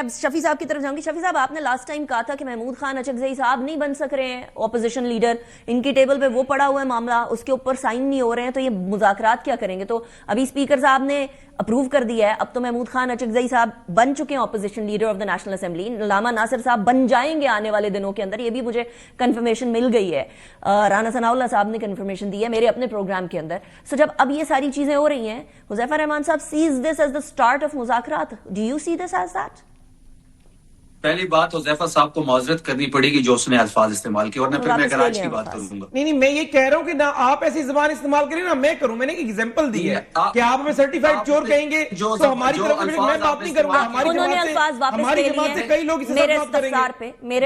اب شفیع صاحب کی طرف جاؤں گی. شفیع صاحب آپ نے لاسٹ ٹائم کہا تھا کہ محمود خان اچکزئی صاحب نہیں بن سک رہے ہیں اپوزیشن لیڈر, ان کی ٹیبل پہ وہ پڑا ہوا ہے معاملہ, اس کے اوپر سائن نہیں ہو رہے ہیں, تو یہ مذاکرات کیا کریں گے؟ تو ابھی اسپیکر صاحب نے اپروو کر دیا ہے, اب تو محمود خان اچکزئی صاحب بن چکے ہیں opposition leader of the national assembly, علامہ ناصر صاحب بن جائیں گے آنے والے دنوں کے اندر, یہ بھی مجھے کنفرمیشن مل گئی ہے, رانا ثناء اللہ صاحب نے کنفرمیشن دی ہے میرے اپنے پروگرام کے اندر. سو جب اب یہ ساری چیزیں ہو رہی ہیں, حذیفہ رحمان صاحب says this is the start of مذاکرات, do you see this as that? پہلی بات حذیفہ صاحب کو معذرت کرنی پڑے گی جو اس نے الفاظ استعمال کیے, ورنہ پھر میں کراچی کی بات کروں گا. نہیں میں یہ کہہ رہا ہوں کہ نہ آپ ایسی زبان استعمال کریں نہ میں کروں. میں نے ایک ایگزامپل دی ہے کہ آپ ہمیں سرٹیفائیڈ چور کہیں گے تو ہماری طرف میں بات نہیں کروں گا. انہوں نے الفاظ واپس لے لیے کئی لوگ میرے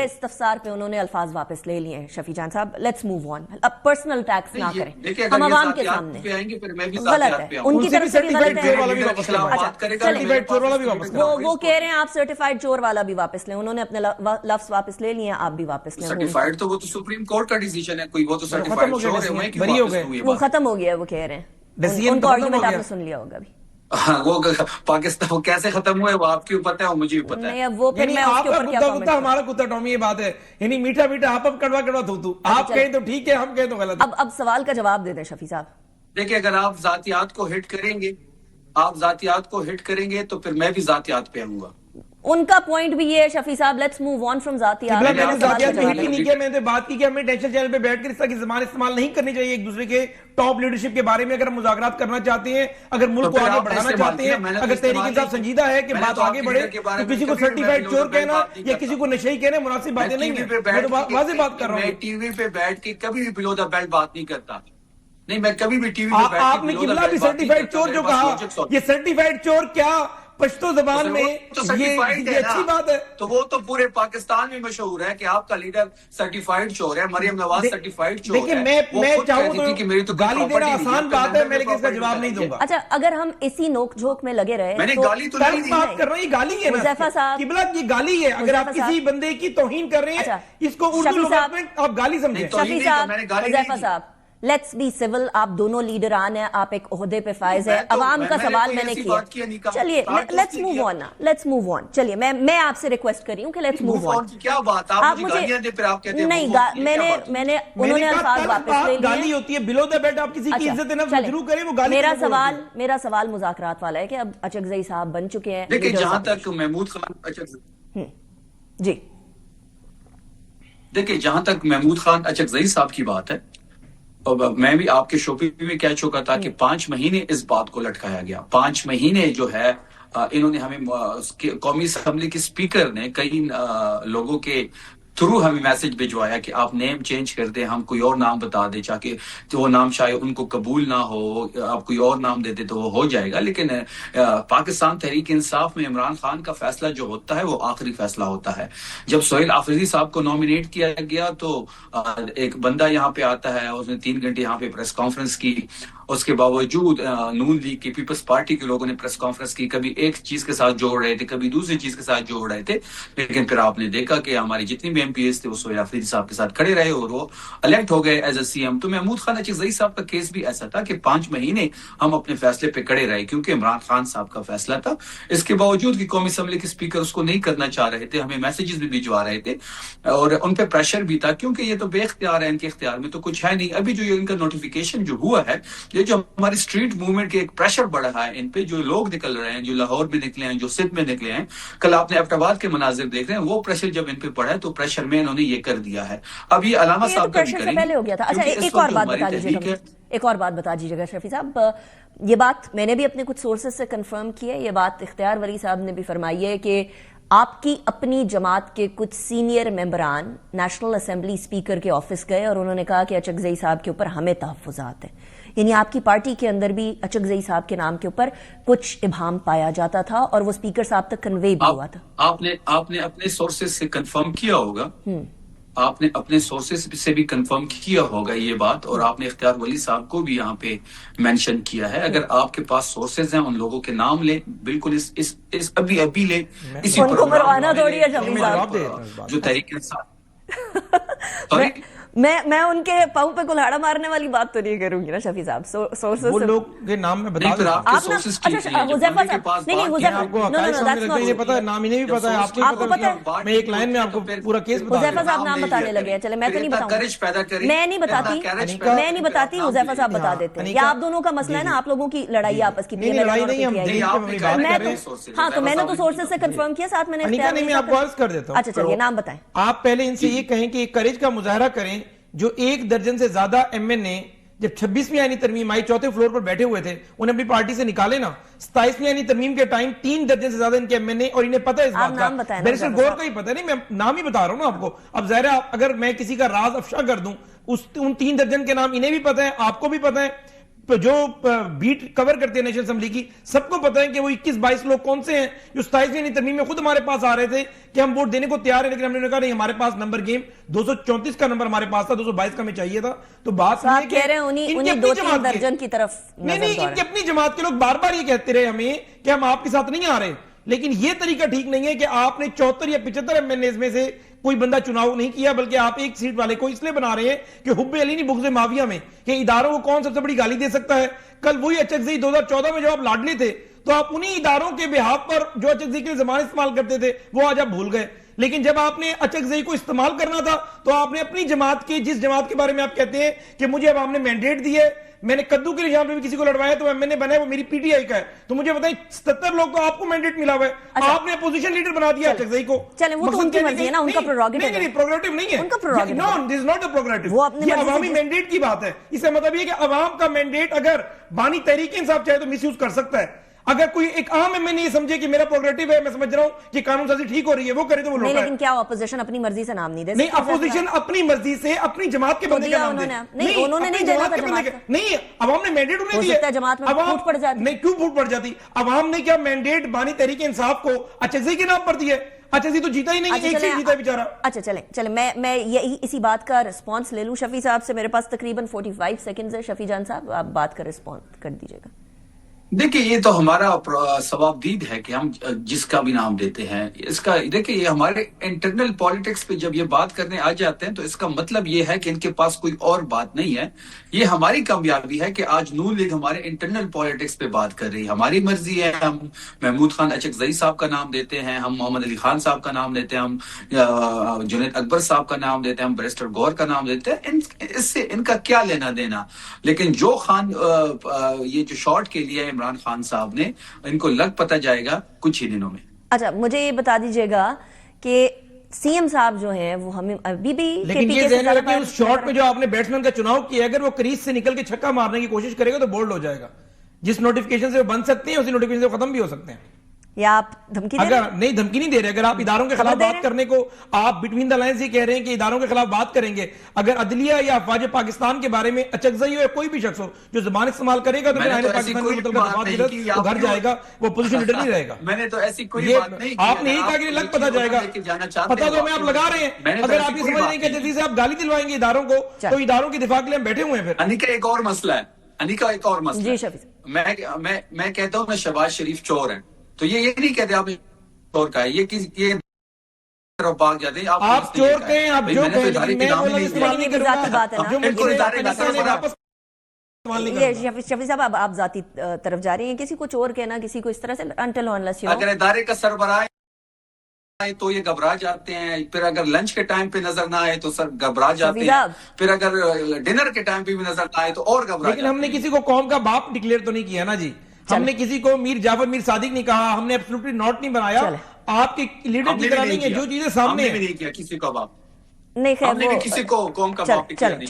استفسار پہ انہوں نے الفاظ واپس لے لیے ہیں. شفیع جان صاحب لیٹس موو آن, اب پرسنل اٹیکس نہ کریں ہم عوام کے سامنے, غلط ہے ان کی طرف سے بھی غلط ہے. وہ کہہ رہے ہیں آپ سرٹیفائیڈ چور والا بھی واپس لیں, انہوں نے اپنے لفظ واپس لے لیے, آپ بھی واپس لیں. سرٹیفائیڈ تو وہ تو سپریم کورٹ کا ڈیسیژن ہے, کوئی وہ تو سرٹیفائیڈ چور ہے, ہوئے کہ واپس ہوئی ہے, وہ ختم ہو گیا, وہ کہہ رہے ہیں ان کا آرگومنٹ آپ نے سن لیا ہوگا بھی. وہ پاکستان وہ کیسے ختم ہوئے وہ آپ کی پتہ ہے اور مجھے بھی پتہ ہے. وہ پھر میں اس کے اوپر کیا کامنٹ, ہمارا کتا ٹومی یہ بات ہے, یعنی میٹھا میٹھا آپ کڑوا کڑوا تو آپ کہیں تو ٹھیک ہے, ہم کہیں تو غلط. اب سوال کا جواب دے دیں شفیع صاحب. دیکھیں اگر آپ ذاتیات کو ہٹ کریں گے تو پھر میں بھی ذاتیات پہ آؤں گا. ان کا پوائنٹ بھی یہ ہے شفیع صاحب, لیٹس موو آن فرام ذاتیات. میں نے ذاتیات پہ ہٹ ہی نہیں کیا, میں نے بات کی کہ ہمیں نیشنل چینل پہ بیٹھ کر اس طرح کی زبان استعمال نہیں کرنی چاہیے ایک دوسرے کے ٹاپ لیڈرشپ کے بارے میں. اگر ہم مذاکرات کرنا چاہتے ہیں, اگر ملک کو آگے بڑھانا چاہتے ہیں, اگر تحریک انصاف سنجیدہ ہے کہ بات آگے بڑھے, تو کسی کو سرٹیفائیڈ چور کہنا یا کسی کو نشئی کہنا مناسب باتیں نہیں ہیں. میں تو واضح بات کر رہا ہوں. میں ٹی وی پہ بیٹھ کے کبھی بھی بلو دا بیلٹ بات نہیں کرتا. نہیں میں کبھی بھی ٹی وی پہ بیٹھ کے, آپ نے قبلہ بھی سرٹیفائیڈ چور جو کہا, یہ سرٹیفائیڈ چور کیا پشتو زبان میں یہ اچھی بات ہے؟ تو وہ تو پورے پاکستان میں مشہور ہے کہ آپ کا لیڈر سرٹیفائیڈ چور ہے, مریم نواز سرٹیفائیڈ چور ہے. دیکھیں میں چاہوں تو گالی دینا آسان بات ہے, میں لیکن اس کا جواب نہیں دوں گا. اچھا اگر ہم اسی نوک جھوک میں لگے رہے, میں نے گالی تو نہیں دی, بات کر رہا ہوں یہ گالی ہے نا قبلہ, یہ گالی ہے. اگر آپ کسی بندے کی توہین کر رہے ہیں اس کو اردو لغت میں آپ گالی سمجھیں. شفیع صاحب, حذیفہ صاحب, لیٹس بی سول, آپ دونوں لیڈران ہیں, آپ ایک عہدے پہ فائز ہیں, عوام کا سوال میں نے کیا. چلیے let's move on, let's move on. چلیے میں آپ سے ریکویسٹ کر رہی ہوں کہ لیٹس موو آن. کیا بات آپ مجھے گالیاں دے, پھر آپ کہتے ہیں نہیں, انہوں نے الفاظ واپس لے لیے. گالی ہوتی ہے بلو دا بیلٹ, آپ کسی کی عزت نفس مجروح کریں وہ گالی. میرا سوال مذاکرات والا ہے کہ اب اچکزئی صاحب بن چکے ہیں. دیکھیں جہاں تک محمود خان جی دیکھیں جہاں تک محمود خان اچکزئی صاحب کی بات ہے, اور میں بھی آپ کے شو پہ بھی کہہ چکا تھا کہ 5 مہینے اس بات کو لٹکایا گیا. 5 مہینے جو ہے انہوں نے ہمیں قومی اسمبلی کے اسپیکر نے کئی لوگوں کے تھرو ہمیں میسج بھجوایا کہ آپ نیم چینج کر دیں, ہم کوئی اور نام بتا دیں, چاہے تو وہ نام شاید ان کو قبول نہ ہو, آپ کوئی اور نام دے دیں تو وہ ہو جائے گا. لیکن پاکستان تحریک انصاف میں عمران خان کا فیصلہ جو ہوتا ہے وہ آخری فیصلہ ہوتا ہے. جب سہیل آفریدی صاحب کو نامینیٹ کیا گیا تو ایک بندہ یہاں پہ آتا ہے, اس نے 3 گھنٹے یہاں پہ پریس کانفرنس کی, اس کے باوجود نون لیگ کی پیپلز پارٹی کے لوگوں نے پریس کانفرنس کی, کبھی ایک چیز کے ساتھ جوڑ رہے تھے, کبھی دوسری چیز کے ساتھ جوڑ رہے تھے. لیکن پھر آپ نے دیکھا کہ ہماری جتنی بھی ایم پی ایس تھے وہ سہیل آفریدی صاحب کے ساتھ کھڑے رہے اور وہ الیکٹ ہو گئے ایز اے سی ایم. تو محمود خان اچکزئی صاحب کا کیس بھی ایسا تھا کہ 5 مہینے ہم اپنے فیصلے پہ کھڑے رہے کیونکہ عمران خان صاحب کا فیصلہ تھا. اس کے باوجود کہ قومی اسمبلی کے اسپیکر اس کو نہیں کرنا چاہ رہے تھے, ہمیں میسیجز بھی بھجوا رہے تھے اور ان پہ پریشر بھی تھا کیونکہ یہ تو بے اختیار ہے, ان کے اختیار میں تو کچھ ہے نہیں. ابھی جو ان کا نوٹیفیکیشن جو ہوا ہے, یہ جو ہماری اسٹریٹ موومنٹ کے ایک پریشر بڑھا ہے ان پہ, جو لوگ نکل رہے ہیں, جو لاہور میں نکلے ہیں, جو سندھ میں نکلے ہیں, کل آپ نے ایبٹ آباد کے مناظر دیکھ رہے ہیں, وہ پریشر جب ان پہ پڑا ہے تو پریشر میں انہوں نے یہ کر دیا ہے. اب یہ علامہ صاحب کا بھی کریں گے. پہلے ہو گیا تھا. اچھا ایک اور بات بتا دیجیے گا شفیع صاحب, یہ بات میں نے بھی اپنے کچھ سورسز سے کنفرم کی ہے, یہ بات اختیار ولی صاحب نے بھی فرمائی ہے کہ آپ کی اپنی جماعت کے کچھ سینئر ممبران نیشنل اسمبلی اسپیکر کے آفس گئے اور انہوں نے کہا کہ اچکزئی صاحب کے اوپر ہمیں تحفظات ہیں. یعنی آپ کی پارٹی کے اندر بھی اچکزئی صاحب کے نام کے اوپر کچھ ابہام پایا جاتا تھا اور وہ اسپیکر صاحب تک کنوے بھی ہوا تھا. آپ نے اپنے سورسز سے کنفرم کیا ہوگا, آپ نے اپنے سورسز سے بھی کنفرم کیا ہوگا یہ بات, اور آپ نے اختیار ولی صاحب کو بھی یہاں پہ مینشن کیا ہے. اگر آپ کے پاس سورسز ہیں ان لوگوں کے نام لیں, بالکل اس ابھی لیں, اسی ان کو مروانا تھوڑی ہے شفیع صاحب جو تحریک انصاف میں ان کے پاؤں پہ کلہاڑا مارنے والی بات تو نہیں کروں گی نا شفیع صاحب. سورسز وہ لوگ کے نام میں بتا دیں. نام انہیں بھی پتا ہے, آپ کو پتا ہے. میں ایک لائن میں آپ کو پورا کیس بتا حذیفہ صاحب نام بتانے لگے ہیں. چلے میں تو نہیں بتاؤں, میں نہیں بتاتی, حذیفہ صاحب بتا دیتے ہیں. یا آپ دونوں کا مسئلہ ہے نا, آپ لوگوں کی لڑائی آپس کی. ہاں تو میں نے تو سورسز سے کنفرم کیا, ساتھ میں نے میں آپ کو عرض کر دیتا ہوں. اچھا چلیے نام بتائیں. آپ پہلے ان سے یہ کہیں کہ کریج کا مظاہرہ کریں. جو 1 درجن سے زیادہ ایم این اے جب 26ویں آئینی ترمیم آئی, چوتھے فلور پر بیٹھے ہوئے تھے, انہیں اپنی پارٹی سے نکالے نا. 27ویں آئینی ترمیم کے ٹائم 3 درجن سے زیادہ ان کے ایم این اے, اور انہیں پتہ ہے اس بات کا. بیرسٹر گور کا ہی پتہ نہیں, میں نام ہی بتا رہا ہوں نا آپ کو. اب ظاہر ہے اگر میں کسی کا راز افشا کر دوں, ان 3 درجن کے نام انہیں بھی پتہ ہے, آپ کو بھی پتہ ہے, جو بیٹ کور کرتے ہیں نیشنل اسمبلی کی, سب کو پتہ ہے کہ وہ 21-22 لوگ کون سے ہیں جو 27ویں ترمیم میں خود ہمارے پاس آ رہے تھے کہ ہم ووٹ دینے کو تیار ہیں, لیکن ہم نے کہا نہیں, ہمارے پاس نمبر گیم 234 کا نمبر ہمارے پاس تھا, 222 کا ہمیں چاہیے تھا. تو بات یہ کہہ رہے ہیں انہیں 2-3 درجن کی طرف نہیں, ان کی اپنی جماعت کے لوگ بار بار یہ کہتے رہے ہمیں کہ ہم آپ کے ساتھ نہیں آ رہے. لیکن یہ طریقہ ٹھیک نہیں ہے کہ آپ نے 74 یا 75 ایم این ایز میں سے کوئی بندہ چناؤ نہیں کیا, بلکہ آپ ایک سیٹ والے کو اس لیے بنا رہے ہیں کہ حب علی نہیں بغض معاویہ میں, کہ اداروں کو کون سب سے بڑی گالی دے سکتا ہے. کل وہی اچکزئی 2014 میں جو آپ لاڈلے تھے, تو آپ انہی اداروں کے بہاف پر جو اچکزئی کے زبان استعمال کرتے تھے وہ آج آپ بھول گئے. لیکن جب آپ نے اچکزئی کو استعمال کرنا تھا تو آپ نے اپنی جماعت کے, جس جماعت کے بارے میں آپ کہتے ہیں کہ مجھے اب آپ نے مینڈیٹ دی ہے, میں نے کدو کے نشان پہ بھی کسی کو لڑوایا تو میں نے بنا وہ میری پی ٹی آئی کا ہے, تو مجھے بتائیں 77 لوگ تو آپ کو مینڈیٹ ملا ہوا ہے, آپ نے اپوزیشن لیڈر بنا دیا اچکزئی کو. چلیں وہ تو ان کی مرضی ہے نا, ان کا پروگریٹو ہے. نہیں پروگریٹو نہیں ہے, ان کا پروگریٹو نو دس از ناٹ اے پروگریٹو, یہ عوامی مینڈیٹ کی بات ہے. اس کا مطلب یہ کہ عوام کا مینڈیٹ اگر بانی تحریک انصاف چاہے تو مس یوز کر سکتا ہے. اگر کوئی ایک عام ایم این اے سمجھے کہ میرا پروگریٹو ہے, میں سمجھ رہا ہوں کہ قانون سازی ٹھیک ہو رہی ہے, وہ کرے تو وہ لوٹا ہے. لیکن کیا اپوزیشن اپنی مرضی سے نام نہیں دے سکتی؟ نہیں, اپوزیشن اپنی مرضی سے اپنی جماعت کے بندے کا نام دے. نہیں, انہوں نے نہیں دینا تھا جماعت کا. نہیں, عوام نے مینڈیٹ انہیں دیا. ہو سکتا ہے جماعت میں پھوٹ پڑ جاتی. نہیں, کیوں پھوٹ پڑ جاتی؟ عوام نے کیا مینڈیٹ بانی تحریک انصاف کو اچکزئی کے نام پر دیا؟ اچکزئی تو جیتا ہی نہیں, ایک سیٹ جیتا ہے بیچارہ. اچھا چلیں میں اسی بات کا رسپانس لے لوں شفیع صاحب سے. میرے پاس تقریباً 45 سیکنڈز ہے. شفیع جان صاحب آپ بات کا رسپانس کر دیجیے گا. دیکھیں, یہ تو ہمارا ثوابدید ہے کہ ہم جس کا بھی نام دیتے ہیں. اس کا دیکھیں, یہ ہمارے انٹرنل پالیٹکس پہ جب یہ بات کرنے آ جاتے ہیں تو اس کا مطلب یہ ہے کہ ان کے پاس کوئی اور بات نہیں ہے. یہ ہماری کامیابی ہے کہ آج نون لیگ ہمارے انٹرنل پالیٹکس پہ بات کر رہی ہے. ہماری مرضی ہے, ہم محمود خان اچکزئی صاحب کا نام دیتے ہیں, ہم محمد علی خان صاحب کا نام دیتے ہیں, ہم جنید اکبر صاحب کا نام دیتے ہیں, ہم بیرسٹر گور کا نام دیتے ہیں. اس سے ان کا کیا لینا دینا. لیکن جو خان یہ جو شارٹ کے لیے عمران خان صاحب نے, ان کو لگ پتہ جائے گا کچھ ہی دنوں میں. اچھا مجھے یہ بتا دیجئے گا کہ سی ایم صاحب جو ہیں وہ ہمیں ابھی بھی, لیکن یہ ذہن میں رکھیں اس شارٹ میں جو آپ نے بیٹسمین کا چناؤ کیا, اگر وہ کریز سے نکل کے چھکا مارنے کی کوشش کرے گا تو بولڈ ہو جائے گا. جس نوٹیفیکیشن سے وہ بن سکتے ہیں اسی نوٹیفیکیشن سے ختم بھی ہو سکتے ہیں. یا آپ دھمکی دے رہے ہیں؟ نہیں, دھمکی نہیں دے رہے. اگر آپ اداروں کے خلاف بات کرنے کو, آپ بٹوین دا لائنز یہ کہہ رہے ہیں کہ اداروں کے خلاف بات کریں گے. اگر عدلیہ یا افواج پاکستان کے بارے میں اچکزئی ہو یا کوئی بھی شخص ہو جو زبان استعمال کرے گا تو پھر آئین پاکستان کے مطلب وہ گھر جائے گا, وہ پوزیشن لیڈر نہیں رہے گا. میں نے تو ایسی کوئی بات نہیں, آپ نے یہی کہا کہ لگ پتہ جائے گا, پتہ تو ہمیں آپ لگا رہے ہیں. اگر آپ یہ سمجھ رہے ہیں کہ جلدی سے آپ گالی دلوائیں گے اداروں کو, تو اداروں کی دفاع کے لیے ہم بیٹھے ہوئے ہیں. پھر انیکا ایک اور مسئلہ ہے, انیکا ایک اور مسئلہ جی شفیع, میں کہتا ہوں میں شہباز شریف چور ہیں, تو یہ نہیں کہتے آپ چور کا ہے, یہ بھاگ جاتے ہیں. آپ چور کہیں, آپ جو شفیع صاحب آپ ذاتی طرف جا رہے ہیں. کسی کو چور کہنا, کسی کو اس طرح سے انٹل آنلیس اگر ادارے کا سربراہ تو یہ گھبرا جاتے ہیں, پھر اگر لنچ کے ٹائم پہ نظر نہ آئے تو سر گھبرا جاتے ہیں, پھر اگر ڈنر کے ٹائم پہ بھی نظر نہ آئے تو اور گھبرا. لیکن ہم نے کسی کو قوم کا باپ ڈکلیئر تو نہیں کیا نا جی, ہم نے کسی کو میر جعفر میر صادق نہیں کہا, ہم نے ایبسولوٹلی ناٹ نہیں بنایا. آپ کے لیڈر کی طرح نہیں ہے, جو چیزیں سامنے ہیں. ہم نے نہیں کیا کسی کو باپ, نہیں, ہم نے کسی کو قوم کا باپ ڈکلیئر نہیں.